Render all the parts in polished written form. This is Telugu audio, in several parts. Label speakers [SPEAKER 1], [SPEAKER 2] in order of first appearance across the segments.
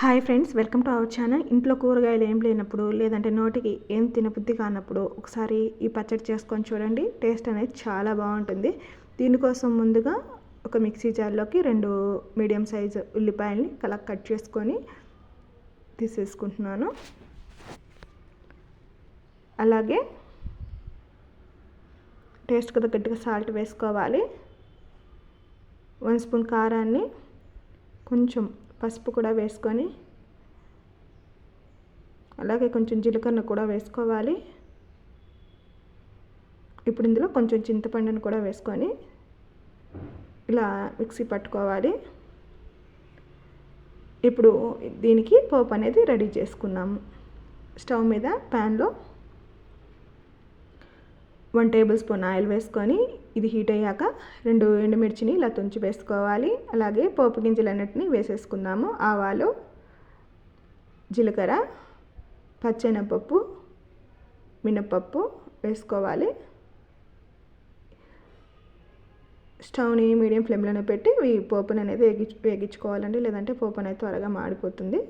[SPEAKER 1] Hi friends, welcome to our channel. ఇంట్లో కూరగాయలు ఏం లేనప్పుడు లేదంటే నోటికి ఏం తినబుద్ధి కానప్పుడు ఒకసారి ఈ పచ్చడి చేసుకొని చూడండి. టేస్ట్ అనేది చాలా బాగుంటుంది. దీనికోసం ముందుగా ఒక మిక్సీ జార్లోకి 2 మీడియం సైజు ఉల్లిపాయల్ని కట్ చేసుకొని తీసేసుకుంటున్నాను. అలాగే టేస్ట్కి తగ్గట్టుగా సాల్ట్ వేసుకోవాలి. 1 స్పూన్ కారాన్ని, కొంచెం పసుపు కూడా వేసుకొని, అలాగే కొంచెం జీలకర్ర కూడా వేసుకోవాలి. ఇప్పుడు ఇందులో కొంచెం చింతపండును కూడా వేసుకొని ఇలా మిక్సీ పట్టుకోవాలి. ఇప్పుడు దీనికి పోపు అనేది రెడీ చేసుకున్నాము. స్టవ్ మీద ప్యాన్లో 1 టేబుల్ స్పూన్ ఆయిల్ వేసుకొని ఇది హీట్ అయ్యాక 2 ఎండుమిర్చిని ఇలా తుంచి వేసుకోవాలి. అలాగే పోపు గింజలన్నిటిని వేసేసుకుందాము. ఆవాలు, జీలకర్ర, పచ్చెనపప్పు, మినపప్పు వేసుకోవాలి. స్టవ్ని మీడియం ఫ్లేమ్లోనే పెట్టి ఈ పోపుని అనేది వేగించుకోవాలండి, లేదంటే పోపు అనేది త్వరగా మాడిపోతుంది.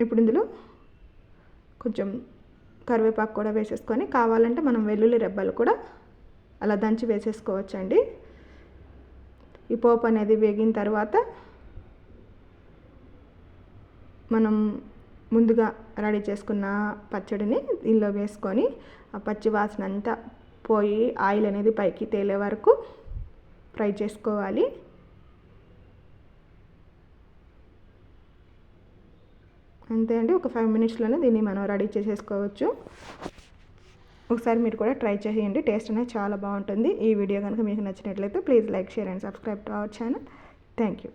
[SPEAKER 1] ఇప్పుడు ఇందులో కొంచెం కరివేపాకు కూడా వేసేసుకొని, కావాలంటే మనం వెల్లుల్లి రెబ్బలు కూడా అలా దంచి వేసేసుకోవచ్చండి. ఈ పోపు అనేది వేగిన తర్వాత మనం ముందుగా రెడీ చేసుకున్న పచ్చడిని దీనిలో వేసుకొని ఆ పచ్చి వాసన అంతా పోయి ఆయిల్ అనేది పైకి తేలే వరకు ఫ్రై చేసుకోవాలి. అంతే అండి, ఒక 5 మినిట్స్లోనే దీన్ని మనం రెడీ చేసేసుకోవచ్చు. ఒకసారి మీరు కూడా ట్రై చేయండి, టేస్ట్ అనేది చాలా బాగుంటుంది. ఈ వీడియో కనుక మీకు నచ్చినట్లయితే please like, share and subscribe to our channel. Thank you.